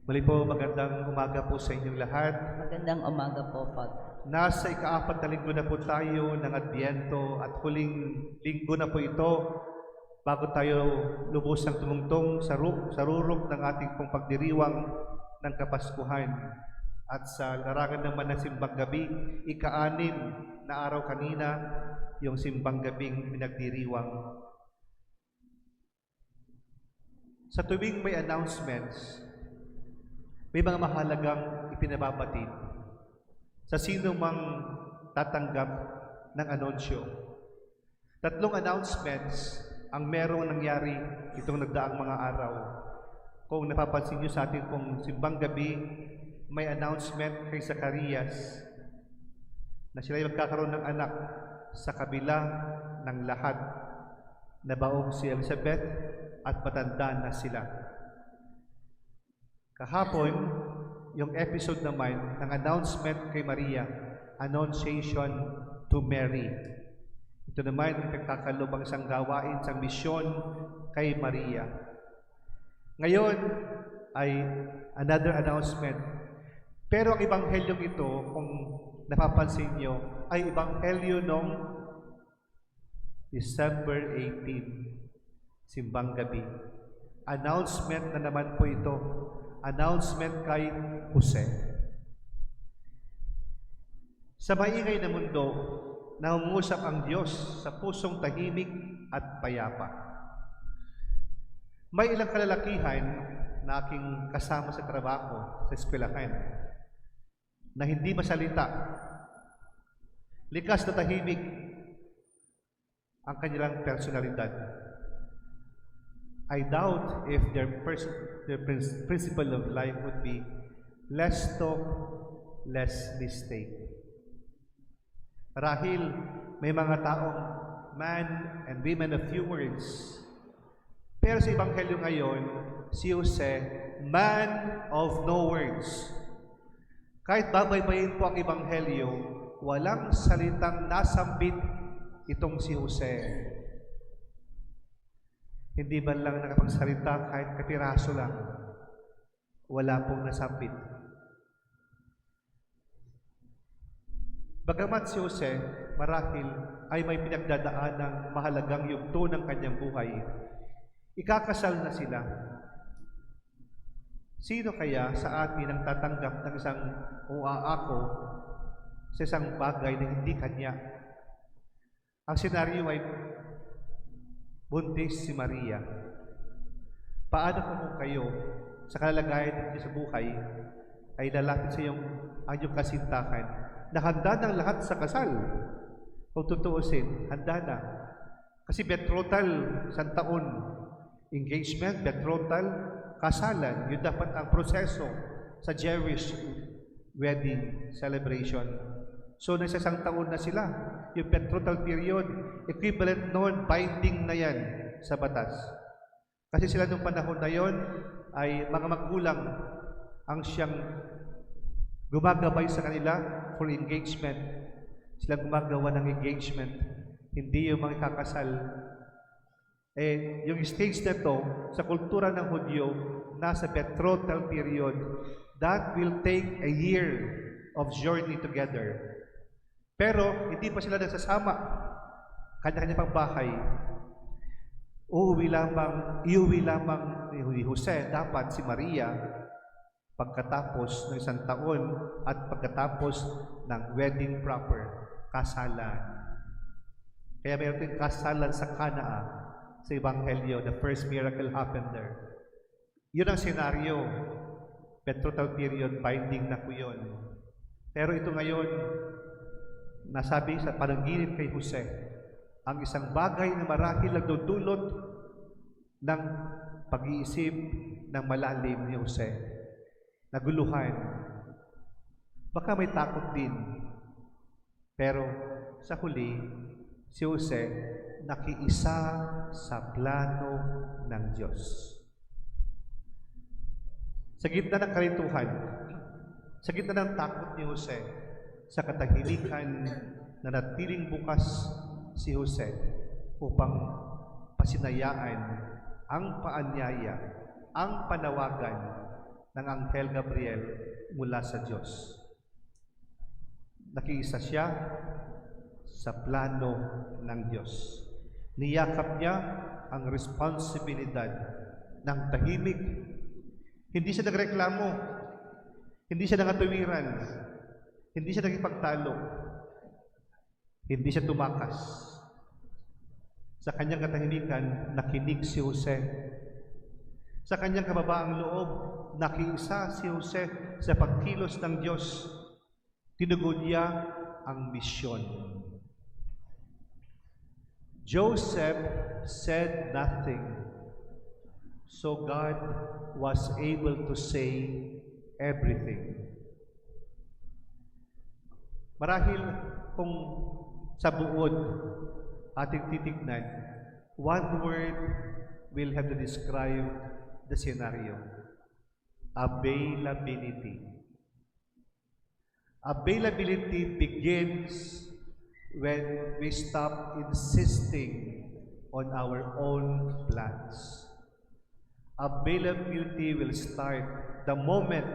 Muli po, magandang umaga po sa inyong lahat. Magandang umaga po, Father. Nasa ika-4 na linggo na po tayo ng Adbyento at huling linggo na po ito bago tayo lubusang tumungtong sa rurok ng ating pong pagdiriwang ng Kapaskuhan. At sa larangan naman ng Simbang Gabi, ika-6 na araw kanina, yung Simbang Gabing pinagdiriwang. Sa tuwing may announcements, may mga mahalagang ipinababatid sa sino mang tatanggap ng anunsyo. 3 announcements ang merong nangyari itong nagdaang mga araw. Kung napapansin nyo sa ating pong Simbang Gabi, may announcement kay Zacarias na sila ay magkakaroon ng anak sa kabila ng lahat na baong si Elizabeth at matanda na sila. Kahapon, yung episode naman ng announcement kay Maria, Annunciation to Mary. Ito naman ang pagkakalubang isang gawain, isang misyon kay Maria. Ngayon ay another announcement. Pero ang ebanghelyong ito, kung napapansin nyo, ay ebanghelyo noong December 18, Simbang Gabi. Announcement na naman po ito. Announcement kay Jose. Sa maingay na mundo, nangungusap ang Diyos sa pusong tahimik at payapa. May ilang kalalakihan na aking kasama sa trabaho, sa eskwelahan, na hindi masalita. Likas na tahimik ang kanilang personalidad. I doubt if their principle of life would be less talk, less mistake. Marahil may mga taong man and women of few words. Pero sa Ebanghelyo ngayon, si Jose, man of no words. Kahit babaybayin po ang Ebanghelyo, walang salitang nasambit itong si Jose. Hindi ba lang nakapagsalita kahit kapiraso lang? Wala pong nasambit. Bagamat si Jose, marahil ay may pinagdadaan ng mahalagang yugto ng kanyang buhay, ikakasal na sila. Sino kaya sa atin ang tatanggap ng isang uaako sa isang bagay na hindi kanya? Ang senaryo ay buntis si Maria. Paano kung kayo sa kalalagayan ninyo sa buhay ay lalapit sa iyong kasintahan na handa ng lahat sa kasal? Kung tutuusin, handa na. Kasi betrothal, 1 taon. Engagement, betrothal, kasalan. Yun dapat ang proseso sa Jewish wedding celebration. So, nasa 1 taon na sila. Yung betrothal period, equivalent noon, binding na yan sa batas. Kasi sila nung panahon na yon ay mga magulang ang siyang gumagabay sa kanila for engagement. Sila gumagawa ng engagement, hindi yung mga kakasal. Yung stage na to, sa kultura ng Hudyo, nasa betrothal period, that will take a year of journey together. Pero, hindi pa sila nasasama. Kanya-kanya pang bahay. Iuwi lamang ni Jose, dapat si Maria, pagkatapos ng 1 taon at pagkatapos ng wedding proper, kasalan. Kaya mayroon tayong kasalan sa Canaa, sa Ebanghelyo, the first miracle happened there. Yun ang senaryo. Betrothal period, binding na po yun. Pero ito ngayon, nasabi sa panaginip kay Jose, ang isang bagay na marahil nagdudulot ng pag-iisip ng malalim ni Jose. Naguluhan. Baka may takot din. Pero sa huli, si Jose nakiisa sa plano ng Diyos. Sa gitna ng kalituhan, sa gitna ng takot ni Jose, sa katahimikan na natiling bukas si Jose upang pasinayaan ang paanyaya, ang panawagan ng Anghel Gabriel mula sa Diyos. Nakiisa siya sa plano ng Diyos. Niyakap niya ang responsibilidad ng tahimik. Hindi siya nagreklamo. Hindi siya nangatuwiran. Hindi siya nagipagtalo. Hindi siya tumakas. Sa kanyang katahimikan, nakinig si Jose. Sa kanyang kababaang loob, nakiisa si Jose sa pagkilos ng Diyos. Tinugod niya ang misyon. Joseph said nothing, so God was able to say everything. Marahil kung sa buod ating titignan, one word will have to describe the scenario. Availability. Availability begins when we stop insisting on our own plans. Availability will start the moment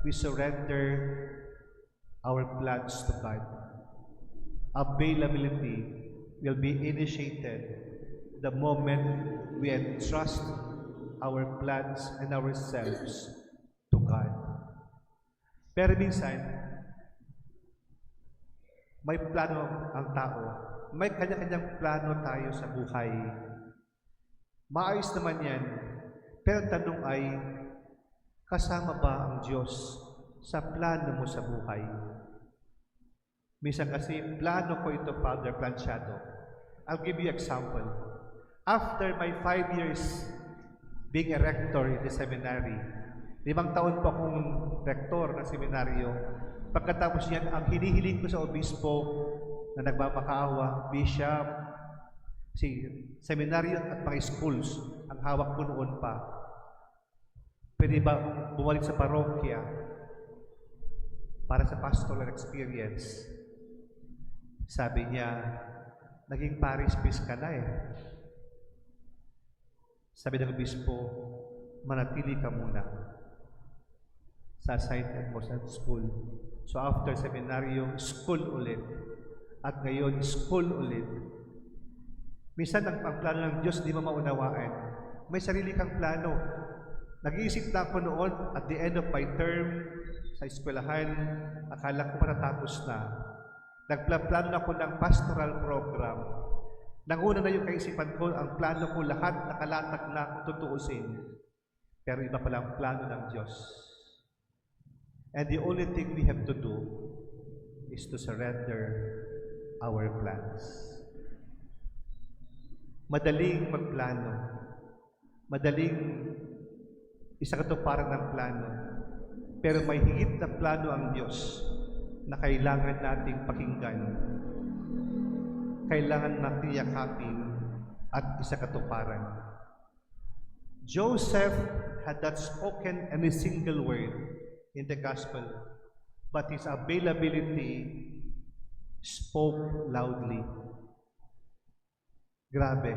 we surrender our plans to God. Availability will be initiated the moment we entrust our plans and ourselves to God. Pero minsan, may plano ang tao. May kanya-kanyang plano tayo sa buhay. Maayos naman yan. Pero ang tanong ay, kasama ba ang Diyos sa plano mo sa buhay? Minsan kasi, plano ko ito, Father, plansyado. I'll give you example. After my 5 years being a rector in the seminary, 5 taon po akong rector ng seminaryo. Pagkatapos niyan, ang hinihiling ko sa obispo na nagmamakaawa, bishop, si seminaryo at mga schools, ang hawak ko noon pa. Pwede ba bumalik sa parokya para sa pastoral experience? Sabi niya, naging parish priest ka na eh. Sabi ng obispo, manatili ka muna sa St. Edmund School. So after seminaryo, school ulit. At ngayon, school ulit. Minsan ang plano ng Diyos di mo maunawaan. May sarili kang plano. Nag-iisip na ako noon, at the end of my term sa eskwelahan, akala ko matatapos na. Nagplano ako ng pastoral program. Nanguna na yung kaisipan ko, ang plano ko lahat nakalatag na kung tutuusin. Pero iba pala ang plano ng Diyos. And the only thing we have to do is to surrender our plans. Madaling magplano. Madaling isakatuparan ng plano. Pero may higit na plano ang Diyos na kailangan nating pakinggan. Kailangan natin yakapin at isakatuparan. Joseph had not spoken any single word in the gospel, but his availability spoke loudly. Grabe.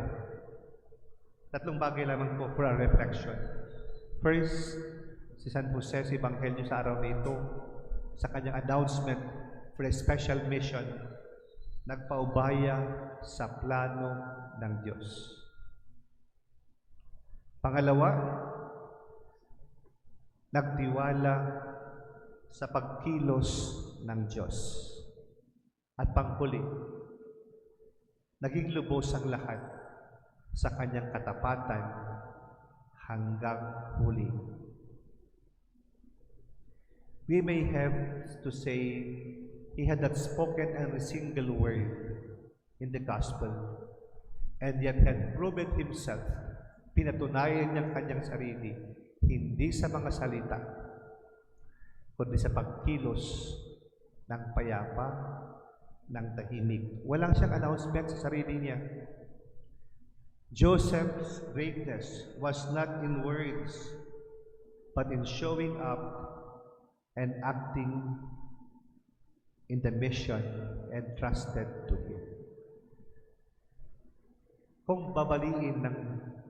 Tatlong bagay lamang po for our reflection. First, si San Jose, si Ebanghelyo sa araw na ito, sa kanyang announcement for a special mission, nagpaubaya sa plano ng Diyos. Pangalawa, nagtiwala sa pagkilos ng Diyos. At panghuli, naging lubos ang lahat sa kanyang katapatan hanggang huli. We may have to say, he had not spoken any single word in the gospel, and yet had proven himself, pinatunayan niyang kanyang sarili, hindi sa mga salita, kundi sa pagkilos ng payapa, ng tahimik. Walang siyang announcement sa sarili niya. Joseph's greatness was not in words, but in showing up and acting in the mission entrusted to him. Kung babaliin ng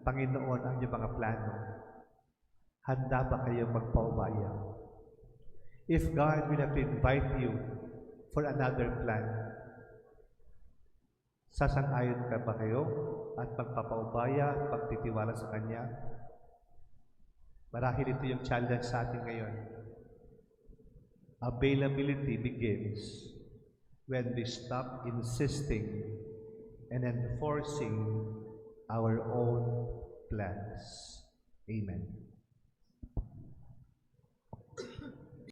Panginoon ang iyong mga plano, Handa ba kayong magpaubaya? If God will have to invite you for another plan, sasang-ayon ka ba kayo at magpapaubaya at pagtitiwala sa Kanya? Marahil ito yung challenge sa atin ngayon. Availability begins when we stop insisting and enforcing our own plans. Amen.